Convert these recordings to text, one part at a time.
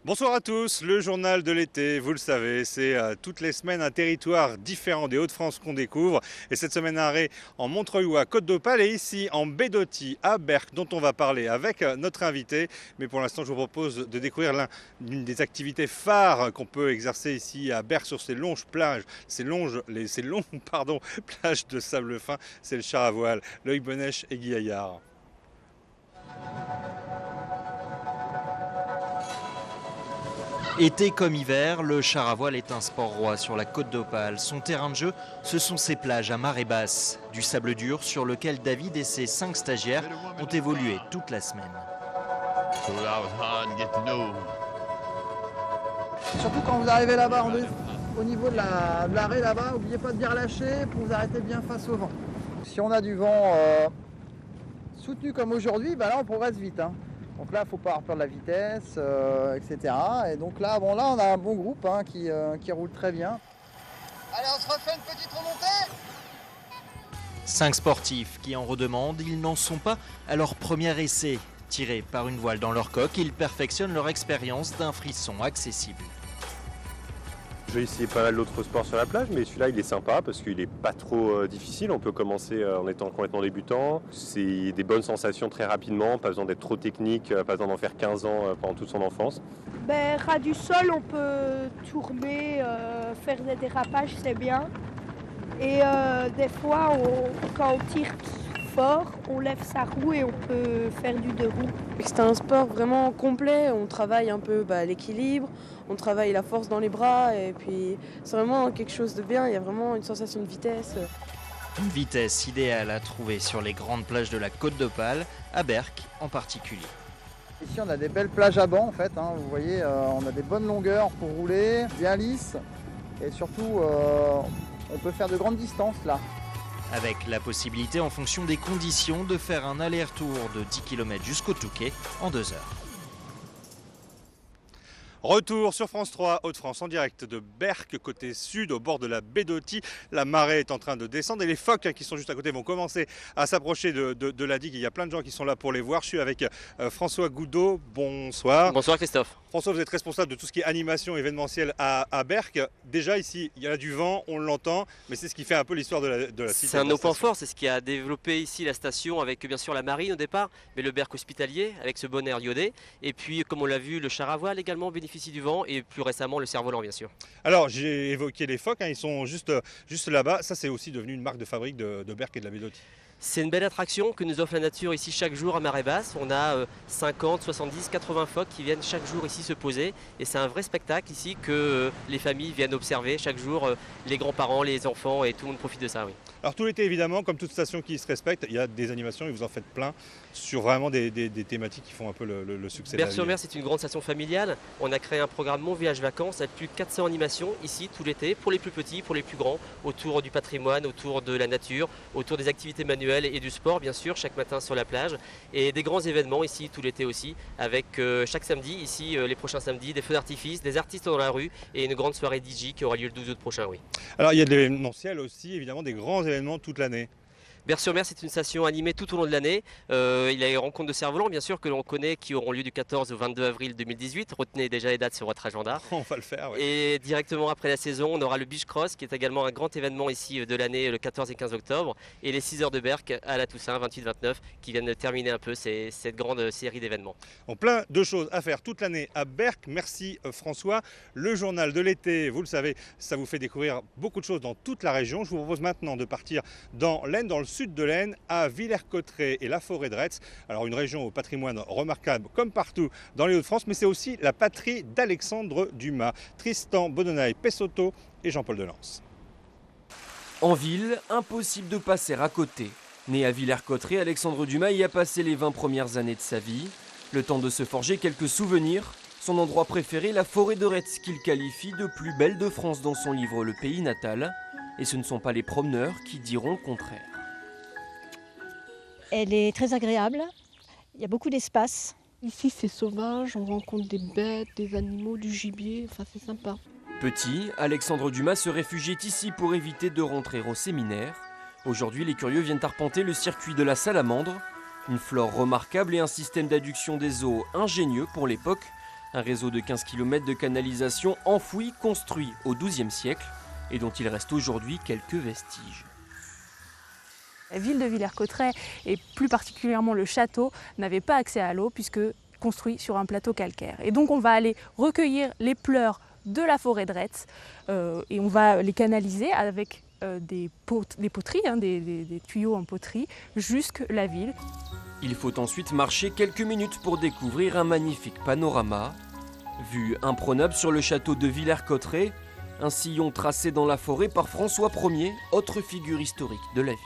Bonsoir à tous, le journal de l'été, vous le savez, c'est toutes les semaines un territoire différent des Hauts-de-France qu'on découvre. Et cette semaine arrêt en Montreuil ou à Côte-d'Opale et ici en baie d'Authie à Berck dont on va parler avec notre invité. Mais pour l'instant je vous propose de découvrir l'une des activités phares qu'on peut exercer ici à Berck sur ces longues plages, ces longues plages de sable fin, c'est le char à voile, Loïc Bonnèche et Guy Aillard. Été comme hiver, le char à voile est un sport roi sur la côte d'Opale. Son terrain de jeu, ce sont ses plages à marée basse. Du sable dur sur lequel David et ses 5 stagiaires ont évolué toute la semaine. Surtout quand vous arrivez là-bas, au niveau de l'arrêt là-bas, n'oubliez pas de bien lâcher pour vous arrêter bien face au vent. Si on a du vent soutenu comme aujourd'hui, là on progresse vite. Donc là, il ne faut pas avoir peur de la vitesse, etc. Et donc là, on a un bon groupe qui roule très bien. Allez, on se refait une petite remontée. 5 sportifs qui en redemandent, ils n'en sont pas à leur premier essai. Tirés par une voile dans leur coque, ils perfectionnent leur expérience d'un frisson accessible. J'ai essayé pas mal d'autres sports sur la plage, mais celui-là il est sympa parce qu'il n'est pas trop difficile. On peut commencer en étant complètement débutant. C'est des bonnes sensations très rapidement, pas besoin d'être trop technique, pas besoin d'en faire 15 ans pendant toute son enfance. Ras du sol, on peut tourner, faire des dérapages, c'est bien. Et des fois, quand on tire fort, on lève sa roue et on peut faire du deux roues. C'est un sport vraiment complet, on travaille un peu l'équilibre, on travaille la force dans les bras et puis c'est vraiment quelque chose de bien, il y a vraiment une sensation de vitesse. Une vitesse idéale à trouver sur les grandes plages de la côte d'Opale, à Berck en particulier. Ici, on a des belles plages à banc en fait. Vous voyez, on a des bonnes longueurs pour rouler, bien lisses. Et surtout, on peut faire de grandes distances là. Avec la possibilité, en fonction des conditions, de faire un aller-retour de 10 km jusqu'au Touquet en 2 heures. Retour sur France 3, Hauts-de-France, en direct de Berck, côté sud, au bord de la baie d'Authie. La marée est en train de descendre et les phoques qui sont juste à côté vont commencer à s'approcher de la digue. Il y a plein de gens qui sont là pour les voir. Je suis avec François Goudot. Bonsoir. Bonsoir Christophe. François, vous êtes responsable de tout ce qui est animation événementielle à Berck. Déjà ici, il y a du vent, on l'entend, mais c'est ce qui fait un peu l'histoire de la cité. C'est un de nos points forts, c'est ce qui a développé ici la station avec bien sûr la marine au départ, mais le Berck hospitalier avec ce bon air iodé. Et puis comme on l'a vu, le char à voile également bénéficie du vent et plus récemment le cerf-volant bien sûr. Alors j'ai évoqué les phoques, ils sont juste là-bas. Ça c'est aussi devenu une marque de fabrique de Berck et de la baie d'Authie. C'est une belle attraction que nous offre la nature ici chaque jour à marée basse. On a 50, 70, 80 phoques qui viennent chaque jour ici se poser. Et c'est un vrai spectacle ici que les familles viennent observer chaque jour, les grands-parents, les enfants et tout le monde profite de ça. Oui. Alors tout l'été évidemment, comme toute station qui se respecte, il y a des animations et vous en faites plein sur vraiment des thématiques qui font un peu le succès de la ville. Berck-sur-Mer, c'est une grande station familiale. On a créé un programme Mon Village Vacances avec plus de 400 animations ici tout l'été, pour les plus petits, pour les plus grands, autour du patrimoine, autour de la nature, autour des activités manuelles et du sport bien sûr, chaque matin sur la plage. Et des grands événements ici tout l'été aussi, avec chaque samedi, ici les prochains samedis, des feux d'artifice, des artistes dans la rue et une grande soirée DJ qui aura lieu le 12 août prochain. Oui. Alors il y a de l'événementiel aussi, évidemment des grands événements toute l'année. Berck-sur-Mer, c'est une station animée tout au long de l'année. Il y a les rencontres de cerfs-volants, bien sûr, que l'on connaît, qui auront lieu du 14 au 22 avril 2018. Retenez déjà les dates sur votre agenda. On va le faire, oui. Et directement après la saison, on aura le Beach Cross, qui est également un grand événement ici de l'année, le 14 et 15 octobre. Et les 6 heures de Berck à la Toussaint, 28-29, qui viennent de terminer un peu cette grande série d'événements. Donc plein de choses à faire toute l'année à Berck. Merci François. Le journal de l'été, vous le savez, ça vous fait découvrir beaucoup de choses dans toute la région. Je vous propose maintenant de partir dans l'Aisne, dans le sud de l'Aisne, à Villers-Cotterêts et la forêt de Retz. Alors une région au patrimoine remarquable comme partout dans les Hauts-de-France, mais c'est aussi la patrie d'Alexandre Dumas, Tristan Bononaï-Pesotto et Jean-Paul Delance. En ville, impossible de passer à côté. Né à Villers-Cotterêts, Alexandre Dumas y a passé les 20 premières années de sa vie. Le temps de se forger quelques souvenirs. Son endroit préféré, la forêt de Retz, qu'il qualifie de plus belle de France dans son livre Le Pays natal. Et ce ne sont pas les promeneurs qui diront le contraire. Elle est très agréable, il y a beaucoup d'espace. Ici c'est sauvage, on rencontre des bêtes, des animaux, du gibier, c'est sympa. Petit, Alexandre Dumas se réfugiait ici pour éviter de rentrer au séminaire. Aujourd'hui, les curieux viennent arpenter le circuit de la Salamandre. Une flore remarquable et un système d'adduction des eaux ingénieux pour l'époque, Un réseau de 15 km de canalisation enfoui, construit au XIIe siècle et dont il reste aujourd'hui quelques vestiges. La ville de Villers-Cotterêts et plus particulièrement le château n'avaient pas accès à l'eau puisque construit sur un plateau calcaire. Et donc on va aller recueillir les pleurs de la forêt de Retz et on va les canaliser avec des poteries, des tuyaux en poterie jusqu'à la ville. Il faut ensuite marcher quelques minutes pour découvrir un magnifique panorama. Vue imprenable sur le château de Villers-Cotterêts, un sillon tracé dans la forêt par François Ier, autre figure historique de la ville.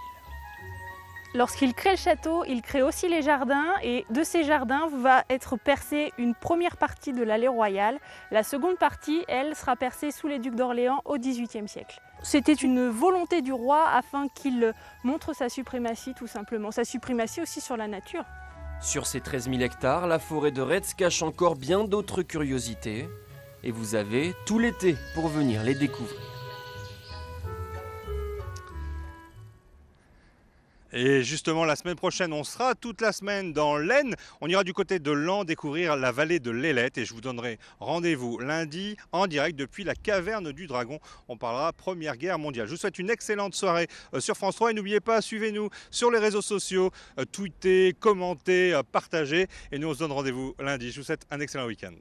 Lorsqu'il crée le château, il crée aussi les jardins et de ces jardins va être percée une première partie de l'allée royale. La seconde partie, elle, sera percée sous les ducs d'Orléans au XVIIIe siècle. C'était une volonté du roi afin qu'il montre sa suprématie tout simplement, sa suprématie aussi sur la nature. Sur ces 13 000 hectares, la forêt de Retz cache encore bien d'autres curiosités et vous avez tout l'été pour venir les découvrir. Et justement, la semaine prochaine, on sera toute la semaine dans l'Aisne. On ira du côté de Laon découvrir la vallée de l'Ailette et je vous donnerai rendez-vous lundi en direct depuis la caverne du Dragon. On parlera Première Guerre mondiale. Je vous souhaite une excellente soirée sur France 3 et n'oubliez pas, suivez-nous sur les réseaux sociaux, tweetez, commentez, partagez et nous on se donne rendez-vous lundi. Je vous souhaite un excellent week-end.